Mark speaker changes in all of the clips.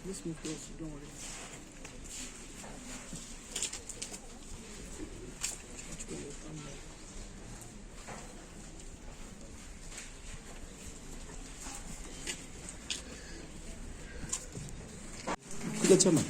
Speaker 1: Let's move closer, don't worry.
Speaker 2: Kuja chama.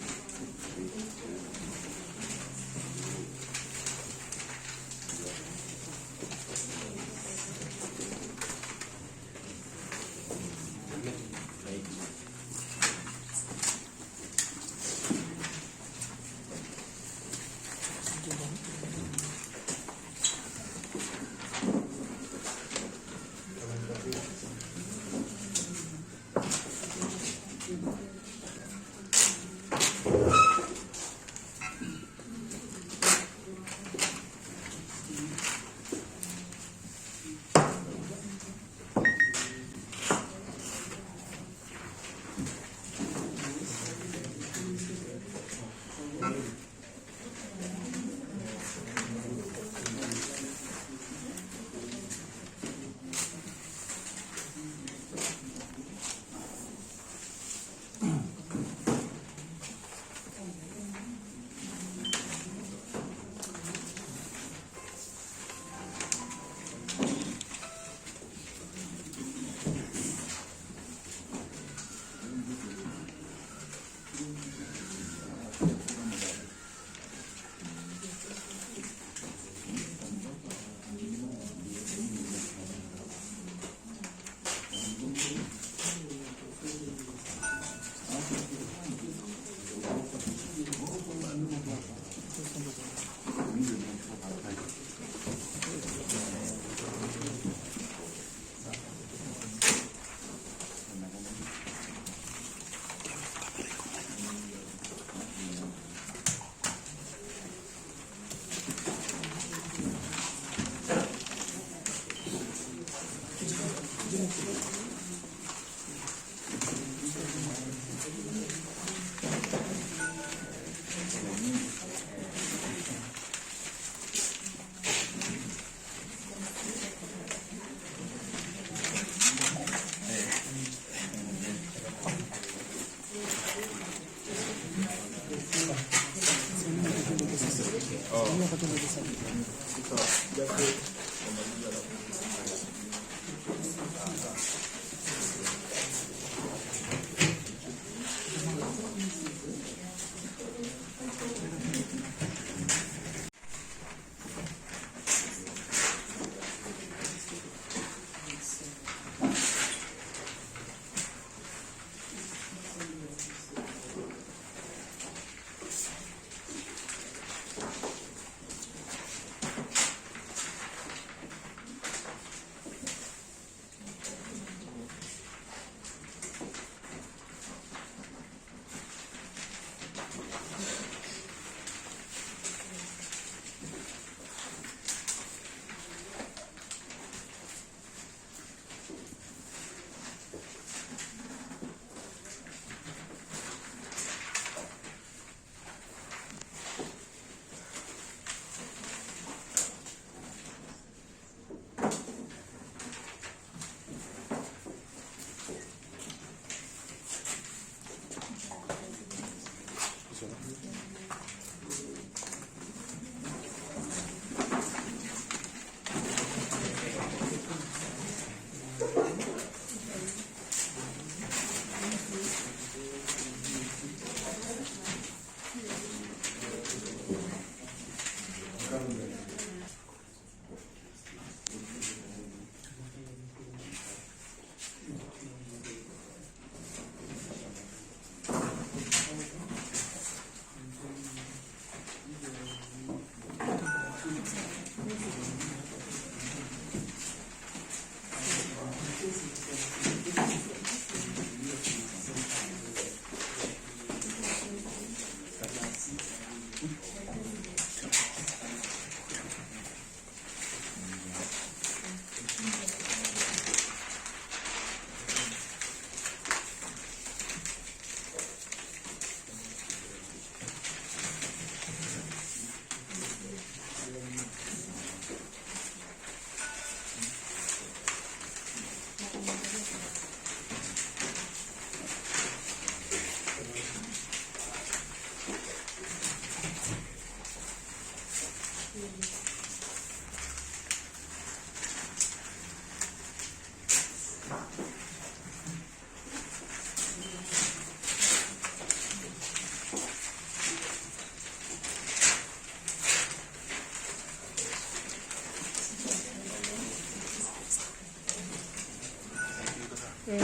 Speaker 1: MP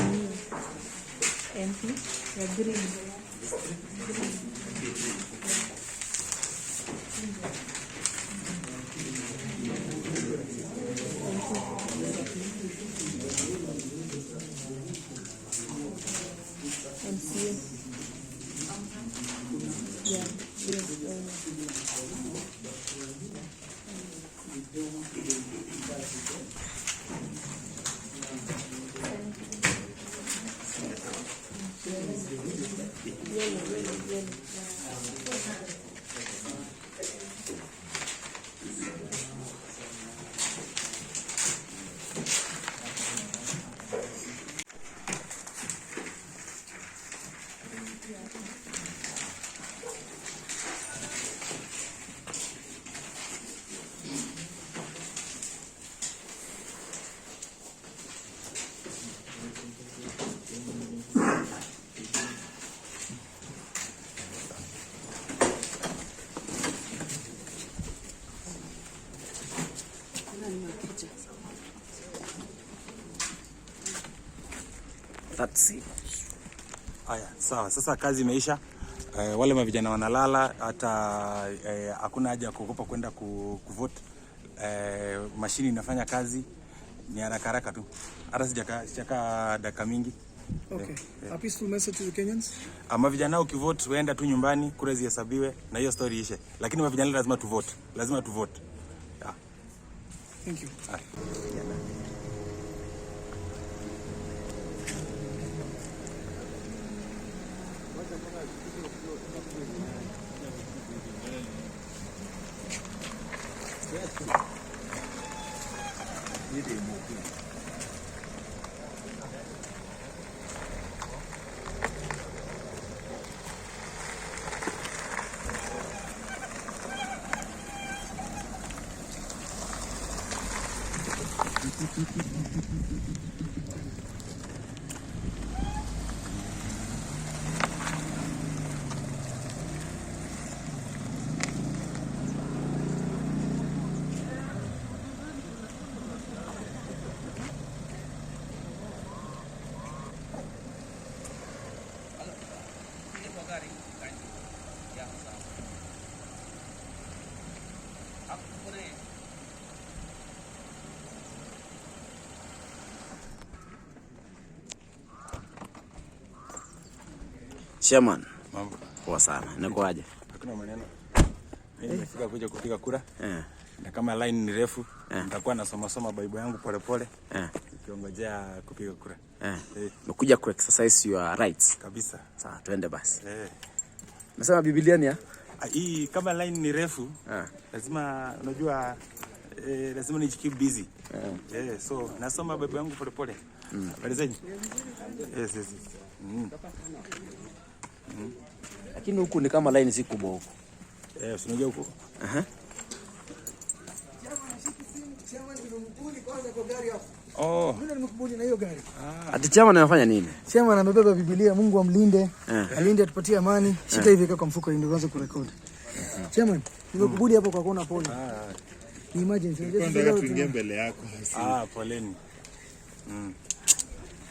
Speaker 1: ya green. MCS. Yeah,
Speaker 2: That's it. Aya, sawa. Sasa kazi imeisha. Wale mavijana wanalala, hata hakuna haja kuogopa kwenda kuvote. Mashini inafanya kazi, ni haraka tu. Hata sijaka dakika mingi.
Speaker 1: Okay. A peaceful message to the Kenyans.
Speaker 2: Mavijana ukivote waenda tu nyumbani, kura zihesabiwe na hiyo story ishe. Lakini mavijana lazima tu vote. Lazima tu vote. Yeah.
Speaker 1: Thank you.
Speaker 2: Chairman, mambo poa sana. Nikoaje? Hakuna maneno. Mimi nimefika kuja kupiga kura. Na kama line ni refu, nitakuwa nasoma Bible yangu pole. Nikiongojea kupiga kura. Nakuja ku exercise your rights. Kabisa. Sawa, twende basi. Nasema Biblia ni hii kama line ni refu, lazima unajua lazima ni keep busy. So nasoma Bible yangu pole. Habari zenyu? Yes. Lakini huku ni kama line si kubwa huku. Unajua huku?
Speaker 1: Oh. Mimi nimekubuli na hiyo gari.
Speaker 2: Ati chama anafanya nini?
Speaker 1: Chama amebeba Biblia, Mungu amlinde. Alinde atupatie amani. Shika hivi kwa mfuko ndio uanze kurekodi. Chama, nimekubuli hapo kwa kona pole. Ni emergency.
Speaker 3: Ndio tuingie mbele yako.
Speaker 2: Poleni.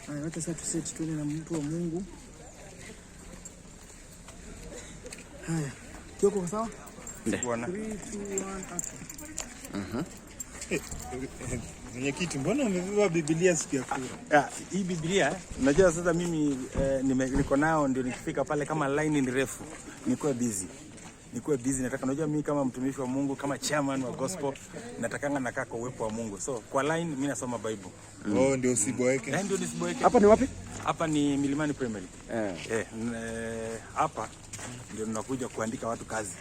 Speaker 1: Haya, wacha sasa tuset tuone na mtu wa Mungu. Haya. Kioko sawa?
Speaker 2: Bwana.
Speaker 1: 3 2 1
Speaker 3: Mwenyekiti, mbona umebeba Biblia siku ya kura?
Speaker 2: Hii Biblia, unajua sasa mimi niko nao ndio nikifika pale kama line ni refu, nikuwe busy. Nataka unajua mimi kama mtumishi wa Mungu, kama chairman wa gospel, natakanga nakaa kwa uwepo wa Mungu. So kwa line mimi nasoma Bible.
Speaker 3: Ndio usiboeke.
Speaker 2: Ndio nisiboeke.
Speaker 4: Hapa ni wapi?
Speaker 2: Hapa ni Milimani Primary. Hapa ndio tunakuja kuandika watu kazi.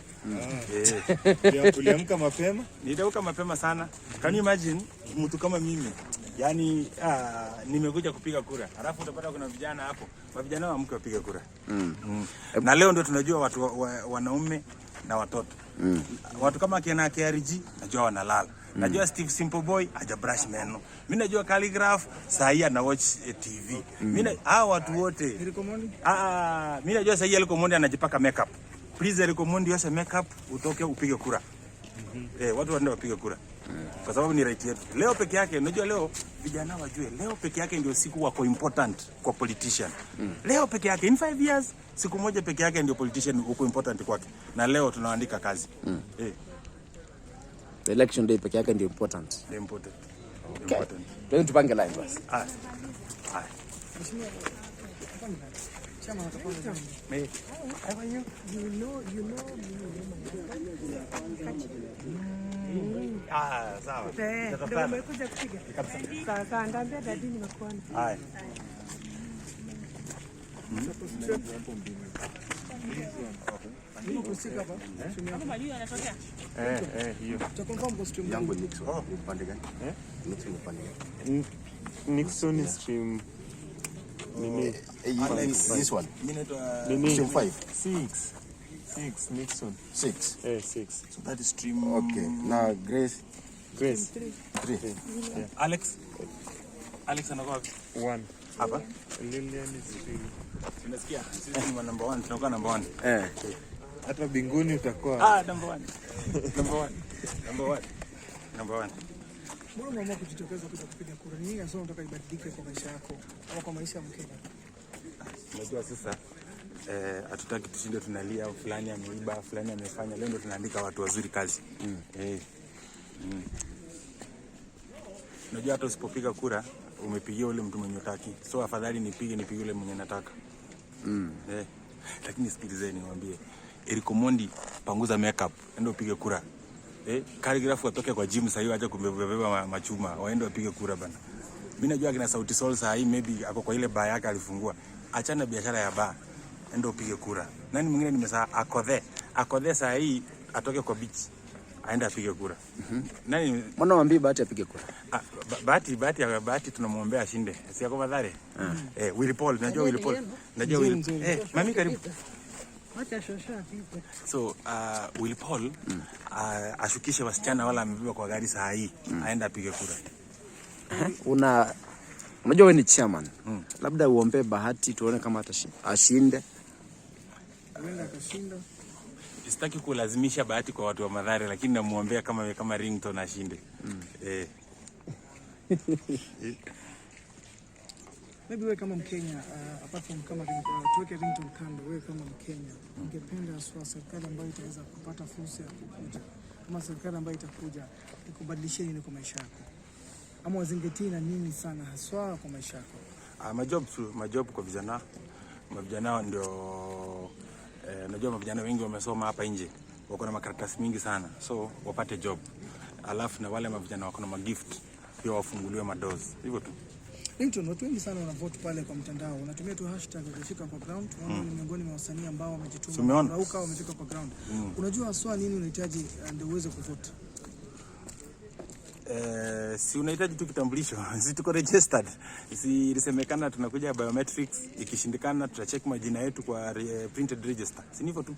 Speaker 3: Uliamka mapema?
Speaker 2: Niliamka mapema sana. Can you imagine mtu kama mimi? Yaani nimekuja kupiga kura. Alafu utapata kuna vijana hapo. Vijana waamke wapige kura. Na leo ndio tunajua watu wanaume na watoto. Watu kama kina KRG najua wanalala. Najua Steve Simple Boy haja brush meno. Mimi najua Calligraph saa hii ana watch TV. Mimi watu wote. Mimi najua saa hii Elikomondi anajipaka makeup. Please Elikomondi yosha makeup utoke upige kura. Watu waende wapige kura. Kwa sababu ni right yetu. Leo peke yake, unajua leo vijana wajue, leo peke yake ndio siku wako important kwa politician. Leo peke yake in 5 years, siku moja peke yake ndio politician uko important kwake. Na leo tunaandika kazi.
Speaker 4: The election day peke yake ndio important.
Speaker 2: Important.
Speaker 4: Okay. Leo tupange line basi.
Speaker 1: Chama natapanga.
Speaker 2: Me. How are you?
Speaker 1: You know me.
Speaker 2: Sawa.
Speaker 5: Ndio umekuja kupiga. Sasa ndambia dadi nimekuona.
Speaker 2: Haya.
Speaker 1: Niko kusika hapa.
Speaker 5: Kama mali anatokea.
Speaker 2: Hiyo.
Speaker 1: Tutakonfirm kwa stream
Speaker 4: Yangu Nixon. Upande gani? Nixon upande gani?
Speaker 3: Nixon stream nini?
Speaker 4: This one.
Speaker 2: Minute
Speaker 4: Stream 5.
Speaker 3: 6 Nixon.
Speaker 4: 6.
Speaker 3: 6.
Speaker 2: So that is stream.
Speaker 4: Okay. Now Grace
Speaker 3: 3.
Speaker 4: 3.
Speaker 2: Alex anakuwa
Speaker 3: 1.
Speaker 2: hapa.
Speaker 3: Lilian is 3.
Speaker 2: Unasikia? Sisi ni number 1, tunakuwa number 1.
Speaker 3: Hata binguni utakuwa.
Speaker 2: Number 1. Number 1.
Speaker 1: Mbona mama kujitokeza kupiga kura? Nini hasa unataka ibadilike kwa maisha yako au kwa maisha ya Mkenya?
Speaker 2: Unajua sasa hatutaki tushinde tunalia fulani ameiba, fulani amefanya. Leo ndio tunaandika watu wazuri kazi. Unajua hata usipopiga kura umepigia ule mtu mwenye unataka. So afadhali nipige ule mwenye nataka. Lakini sikilizeni niwaambie. Eriko Mondi panguza makeup, ndio upige kura. Calligraph atoke kwa gym sasa hiyo aje kumbeba machuma, waende wapige kura bana. Mimi najua kina Sauti Sol sasa hii maybe ako kwa ile bar yake alifungua. Achana biashara ya bar. Ndio upige kura. Nani mwingine nimesahau Akodhe sasa hii atoke kwa beach. Aende apige kura. Nani
Speaker 4: mbona waambie Bahati apige kura?
Speaker 2: Bahati tunamwombea ashinde. Si yako Mathare? Willy Paul, najua Willy Paul. Najua Willy. Mami karibu.
Speaker 5: Acha shosha apige.
Speaker 2: So Willy Paul ashukishe wasichana wala amebeba kwa gari saa hii aenda apige kura.
Speaker 4: Unajua wewe ni chairman. Labda uombe Bahati tuone kama ashinde.
Speaker 1: Huenda akashinda.
Speaker 2: Sitaki kulazimisha Bahati kwa watu wa Mathare, lakini namuombea kama Ringtone ashinde.
Speaker 1: Maybe wewe kama Mkenya, apart from kama tuweke Ringtone kando, wewe kama Mkenya, ungependa serikali ambayo itaweza kupata fursa ya kukuja, kama serikali ambayo itakuja ikubadilishie nini kwa maisha yako? Ama wazingatie na nini sana haswa kwa maisha yako?
Speaker 2: Majob kwa vijana. Mavijana ndio najua mavijana wengi wamesoma hapa nje. Wako na makaratasi mingi sana. So wapate job. Alafu na wale mavijana wako na magift pia wafunguliwe madoors. Hivyo tu.
Speaker 1: Ringtone, watu wengi sana wana vote pale kwa mtandao. Unatumia tu hashtag ukifika kwa ground. Wao ni miongoni mwa wasanii ambao wamejituma. Wanauka wamefika kwa ground. Unajua haswa nini unahitaji ndio uweze kuvote?
Speaker 2: Si unahitaji tu kitambulisho. Si tuko registered. Si ilisemekana tunakuja biometrics, ikishindikana tutacheck majina yetu kwa printed register. Si hivyo tu.